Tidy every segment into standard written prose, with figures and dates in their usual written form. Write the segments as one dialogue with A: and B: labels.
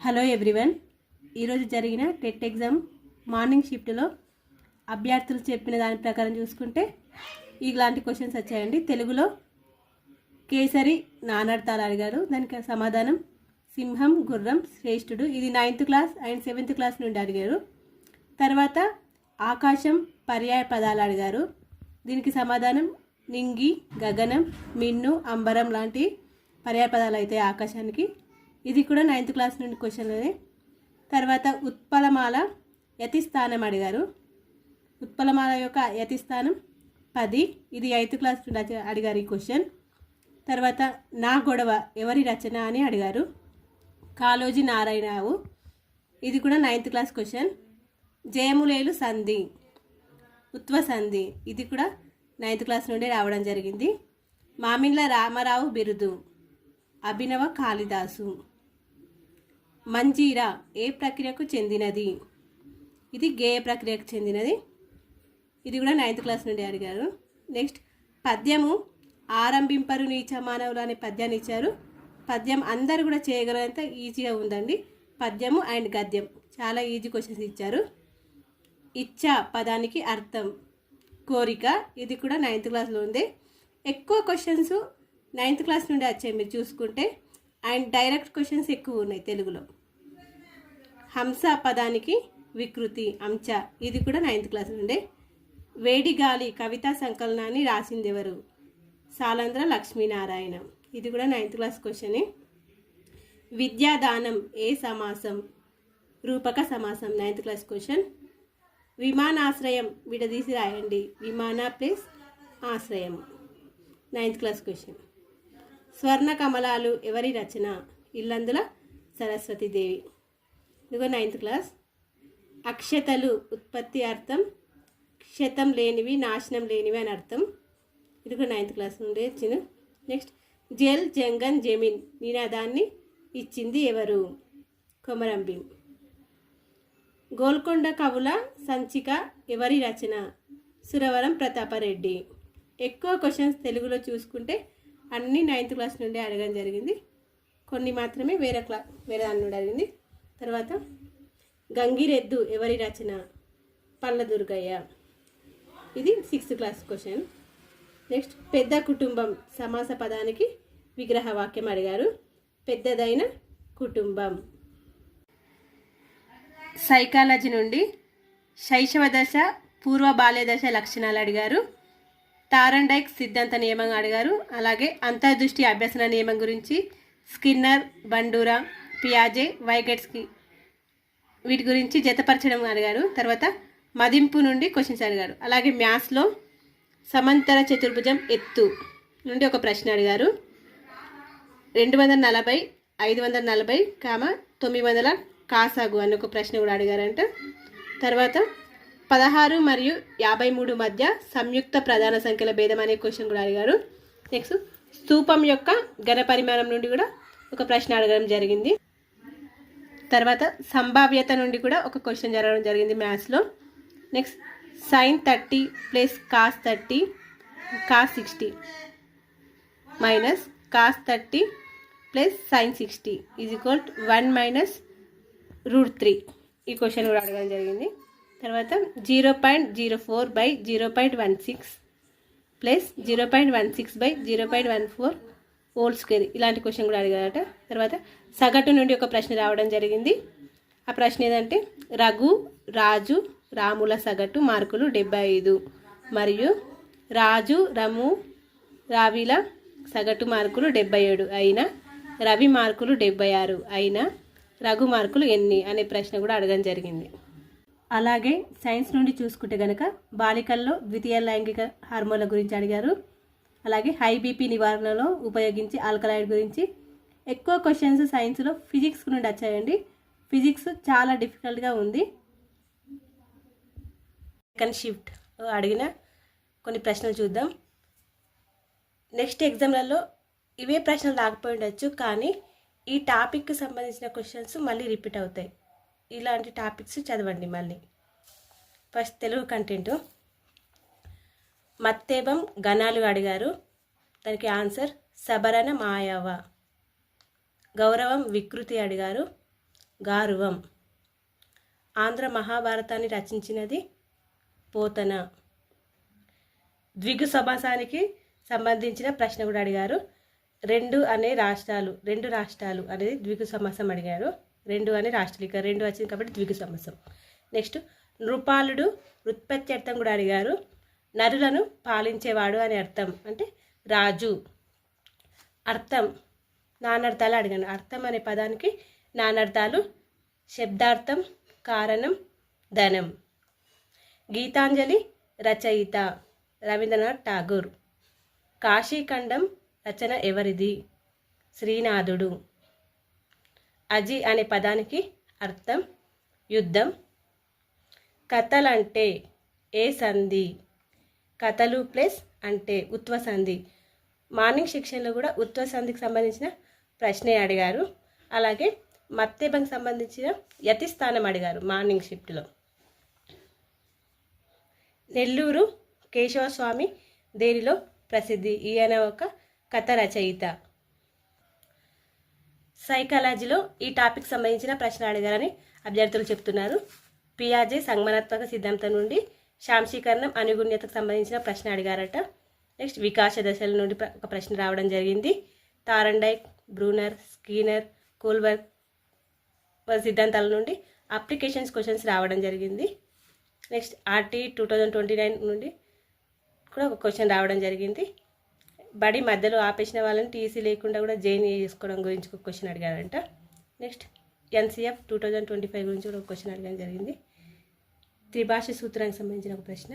A: Hello everyone. ఈరోజు జరిగిన TET exam morning షిఫ్ట్లో అభ్యర్థులు చెప్పిన దాని ప్రకారం చూసుకుంటే ఇలాంటి క్వశ్చన్స్ వచ్చాయండి. తెలుగులో కేసరి నానర్తాలు అడిగారు. దానికి సమాధానం సింహం గుర్రం శ్రేష్ఠుడు. ఇది 9th class and 7th class నుండి అడిగారు. తర్వాత ఆకాశం పర్యాయ పదాలు అడిగారు. దీనికి సమాధానం నింగి గగనం మిన్ను అంబరం లాంటి పర్యాయ పదాలు అయితే ఆకాశానికి. ఇది కూడా 9th క్లాస్ నుండి క్వశ్చన్. తర్వాత ఉత్పలమాల యతిస్థానం అడిగారు. ఉత్పలమాల యొక్క యతిస్థానం 10. ఇది 8th క్లాస్ నుండి అడిగారు ఈ క్వశ్చన్. తర్వాత నా గొడవ ఎవరి రచన అని అడిగారు. కాళోజీ నారాయణరావు. ఇది కూడా 9th క్లాస్ క్వశ్చన్. జయములేలు సంధి ఉత్వ సంధి. ఇది కూడా 9th క్లాస్ నుండి రావడం జరిగింది. మామిళ్ళ రామారావు బిరుదు అభినవ కాళిదాసు. మంజీరా ఏ ప్రక్రియకు చెందినది? ఇది గేయ ప్రక్రియకు చెందినది. ఇది కూడా 9th క్లాస్ నుండి అడిగారు. నెక్స్ట్ పద్యము ఆరంభింపరు నీచ మానవులు అనే పద్యాన్ని ఇచ్చారు. పద్యం అందరు కూడా చేయగలంత ఈజీగా ఉందండి. పద్యము అండ్ గద్యం చాలా ఈజీ క్వశ్చన్స్ ఇచ్చారు. ఇచ్చా పదానికి అర్థం కోరిక. ఇది కూడా 9th క్లాస్లో ఉంది. ఎక్కువ క్వశ్చన్స్ 9th క్లాస్ నుండి వచ్చాయి మీరు చూసుకుంటే. అండ్ డైరెక్ట్ క్వశ్చన్స్ ఎక్కువ ఉన్నాయి తెలుగులో. హంస పదానికి వికృతి అంచ. ఇది కూడా 9th క్లాస్ నుండే. వేడిగాలి కవితా సంకలనాన్ని రాసింది ఎవరు? సాలంద్ర లక్ష్మీనారాయణ. ఇది కూడా 9th క్లాస్ క్వశ్చనే. విద్యాదానం ఏ సమాసం? రూపక సమాసం. 9th class question. విమానాశ్రయం విడదీసి రాయండి. విమాన ప్లస్ ఆశ్రయం. 9th class question. స్వర్ణ కమలాలు ఎవరి రచన? ఇల్లందుల సరస్వతీదేవి. ఇదిగో 9th క్లాస్. అక్షతలు ఉత్పత్తి అర్థం క్షతం లేనివి నాశనం లేనివి అని అర్థం. ఇది కూడా 9th క్లాస్ నుండి ఇచ్చింది. నెక్స్ట్ జల్ జంగన్ జమీన్ నినాదాన్ని ఇచ్చింది ఎవరు? కొమరం భీం. గోల్కొండ కవుల సంచిక ఎవరి రచన? సురవరం ప్రతాపరెడ్డి. ఎక్కువ క్వశ్చన్స్ తెలుగులో చూసుకుంటే అన్నీ 9th క్లాస్ నుండి అడగడం జరిగింది. కొన్ని మాత్రమే వేరే దాని నుండి అడిగింది. తర్వాత గంగిరెద్దు ఎవరి రచన? పల్ల దుర్గయ్య. ఇది 6th క్లాస్ క్వశ్చన్. నెక్స్ట్ పెద్ద కుటుంబం సమాస పదానికి విగ్రహ వాక్యం అడిగారు. పెద్దదైన కుటుంబం. సైకాలజీ నుండి శైశవ దశ పూర్వ బాల్య దశ లక్షణాలు అడిగారు. తారండైక్ సిద్ధాంత నియమం అడిగారు. అలాగే అంతర్దృష్టి అభ్యసన నియమం గురించి స్కిన్నర్ బండూరా పియాజే వైగెట్స్కి వీటి గురించి జతపరచడం అడిగారు. తర్వాత మదింపు నుండి క్వశ్చన్స్ అడిగారు. అలాగే మ్యాథ్స్లో సమాంతర చతుర్భుజం ఎత్తు నుండి ఒక ప్రశ్న అడిగారు. 240 540 900 కాసాగు అని ఒక ప్రశ్న కూడా అడిగారంట. తర్వాత 16 మరియు 53 మధ్య సంయుక్త ప్రధాన సంఖ్యల భేదం అనే క్వశ్చన్ కూడా అడిగారు. నెక్స్ట్ స్తూపం యొక్క ఘన పరిమాణం నుండి కూడా ఒక ప్రశ్న అడగడం జరిగింది. తర్వాత సంభావ్యత నుండి కూడా ఒక క్వశ్చన్ జరగడం జరిగింది మ్యాథ్స్లో. Next sin 30 plus cos 30 cos 60 minus cos 30 plus sin 60 is equal 1 minus √3. ఈ క్వశ్చన్ కూడా అడగడం జరిగింది. తర్వాత 0.04 by 0.16 plus 0.16 by 0.14 whole square ఇలాంటి క్వశ్చన్ కూడా అడిగారట. తర్వాత సగటు నుండి ఒక ప్రశ్న రావడం జరిగింది. ఆ ప్రశ్న ఏదంటే రఘు రాజు రాముల సగటు మార్కులు 75 మరియు రాజు రము రావిల సగటు మార్కులు 77 అయినా రవి మార్కులు 76 అయినా రఘు మార్కులు ఎన్ని అనే ప్రశ్న కూడా అడగడం జరిగింది. అలాగే సైన్స్ నుండి చూసుకుంటే కనుక బాలికల్లో ద్వితీయ లైంగిక హార్మోన్ల గురించి అడిగారు. అలాగే హై బీపీ నివారణలో ఉపయోగించే ఆల్కలాయిడ్ గురించి. ఎక్కువ క్వశ్చన్స్ సైన్స్లో ఫిజిక్స్ నుండి వచ్చాయండి. ఫిజిక్స్ చాలా డిఫికల్ట్గా ఉంది. సెకండ్ షిఫ్ట్ అడిగిన కొన్ని ప్రశ్నలు చూద్దాం. నెక్స్ట్ ఎగ్జామ్లలో ఇవే ప్రశ్నలు రాకపోయి ఉండొచ్చు, కానీ ఈ టాపిక్కి సంబంధించిన క్వశ్చన్స్ మళ్ళీ రిపీట్ అవుతాయి. ఇలాంటి టాపిక్స్ చదవండి మళ్ళీ. First Telugu content. మత్తేబం గణాలు అడిగారు. దానికి ఆన్సర్ సబరణ మాయవ. గౌరవం వికృతి అడిగారు. గారువం. ఆంధ్ర మహాభారతాన్ని రచించినది పోతన. ద్విగు సమాసానికి సంబంధించిన ప్రశ్న కూడా అడిగారు. రెండు రాష్ట్రాలు అనేది ద్విగు సమాసం అడిగారు. రెండు అనే రాష్ట్రాలు, ఇక రెండు వచ్చింది కాబట్టి ద్విగు సమాసం. నెక్స్ట్ నృపాలుడు ఉత్పత్త్యర్థం కూడా అడిగారు. నరులను పాలించేవాడు అనే అర్థం అంటే రాజు. అర్థం నానార్థాలు అడిగాను. అర్థం అనే పదానికి నానార్థాలు శబ్దార్థం, కారణం, ధనం. గీతాంజలి రచయిత రవీంద్రనాథ్ ఠాగూర్. కాశీఖండం రచన ఎవరిది? శ్రీనాథుడు. అజి అనే పదానికి అర్థం యుద్ధం. కథలంటే ఏ సంధి? కథలు ప్లస్ అంటే ఉత్వ సంధి. మార్నింగ్ సెక్షన్లో కూడా ఉత్వ సంధికి సంబంధించిన ప్రశ్నే అడిగారు. అలాగే మత్తెబంకి సంబంధించిన యతిస్థానం అడిగారు మార్నింగ్ షిఫ్ట్లో. నెల్లూరు కేశవస్వామి దేనిలో ప్రసిద్ధి? ఈయన ఒక కథ రచయిత. సైకాలజీలో ఈ టాపిక్ సంబంధించిన ప్రశ్న అడిగారని అభ్యర్థులు చెప్తున్నారు. పియాజే సంగమనాత్మక సిద్ధాంతం నుండి శాంశీకరణం అనుగుణ్యతకు సంబంధించిన ప్రశ్న అడిగారట. నెక్స్ట్ వికాస దశల నుండి ఒక ప్రశ్న రావడం జరిగింది. తారండైక్, బ్రూనర్, స్కీనర్, కోల్బర్గ్ సిద్ధాంతాల నుండి అప్లికేషన్స్ క్వశ్చన్స్ రావడం జరిగింది. నెక్స్ట్ ఆర్టీ 2029 నుండి కూడా ఒక క్వశ్చన్ రావడం జరిగింది. బడి మధ్యలో ఆపేసిన వాళ్ళని టీసీ లేకుండా కూడా జేఎన్ఏ చేసుకోవడం గురించి ఒక క్వశ్చన్ అడిగారంట. నెక్స్ట్ ఎన్సీఎఫ్ 2025 గురించి కూడా ఒక క్వశ్చన్ అడగడం జరిగింది. త్రిభాష సూత్రానికి సంబంధించిన ఒక ప్రశ్న.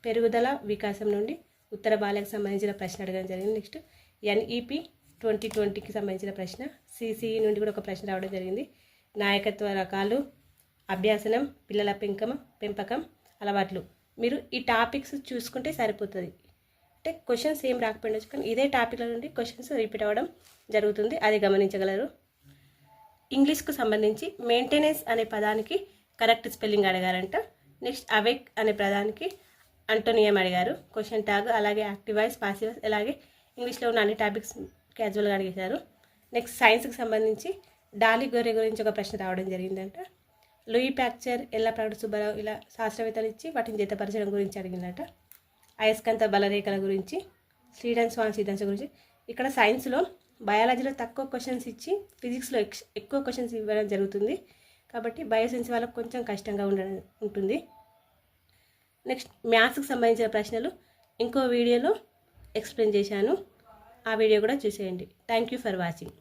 A: పెరుగుదల వికాసం నుండి ఉత్తర బాలకు సంబంధించిన ప్రశ్న అడగడం జరిగింది. నెక్స్ట్ ఎన్ఈపి 2020కి సంబంధించిన ప్రశ్న. సిసిఈ నుండి కూడా ఒక ప్రశ్న రావడం జరిగింది. నాయకత్వ రకాలు, అభ్యాసనం, పిల్లల పెంపకం అలవాట్లు. మీరు ఈ టాపిక్స్ చూసుకుంటే సరిపోతుంది. అంటే క్వశ్చన్స్ ఏం రాకపోయిండొచ్చు, కానీ ఇదే టాపిక్ల నుండి క్వశ్చన్స్ రిపీట్ అవ్వడం జరుగుతుంది, అది గమనించగలరు. ఇంగ్లీష్కు సంబంధించి మెయింటెనెన్స్ అనే పదానికి కరెక్ట్ స్పెల్లింగ్ అడిగారంట. నెక్స్ట్ అవేక్ అనే పదానికి అంటోనియం అడిగారు. క్వశ్చన్ ట్యాగ్, అలాగే యాక్టివ్ వాయిస్, పాసివ్ వాయిస్, అలాగే ఇంగ్లీష్లో ఉన్న అన్ని టాపిక్స్ క్యాజువల్గా అడిగేశారు. నెక్స్ట్ సైన్స్కి సంబంధించి డాలి గొర్రె గురించి ఒక ప్రశ్న రావడం జరిగిందంట. లూయి ప్యాక్చర్, ఎల్లప్రాడు సుబ్బారావు ఇలా శాస్త్రవేత్తలు ఇచ్చి వాటిని జతపరచడం గురించి అడిగిందట. అయస్కాంత బలరేఖల గురించి, స్టీడన్ స్వాన్ సిద్ధాంతం గురించి. ఇక్కడ సైన్స్లో బయాలజీలో తక్కువ క్వశ్చన్స్ ఇచ్చి ఫిజిక్స్లో ఎక్కువ క్వశ్చన్స్ ఇవ్వడం జరుగుతుంది. కాబట్టి బయోసైన్స్ వాళ్ళకు కొంచెం కష్టంగా ఉంటుంది. నెక్స్ట్ మ్యాథ్స్కి సంబంధించిన ప్రశ్నలు ఇంకో వీడియోలో ఎక్స్ప్లెయిన్ చేశాను, ఆ వీడియో కూడా చూసేయండి. Thank you for watching.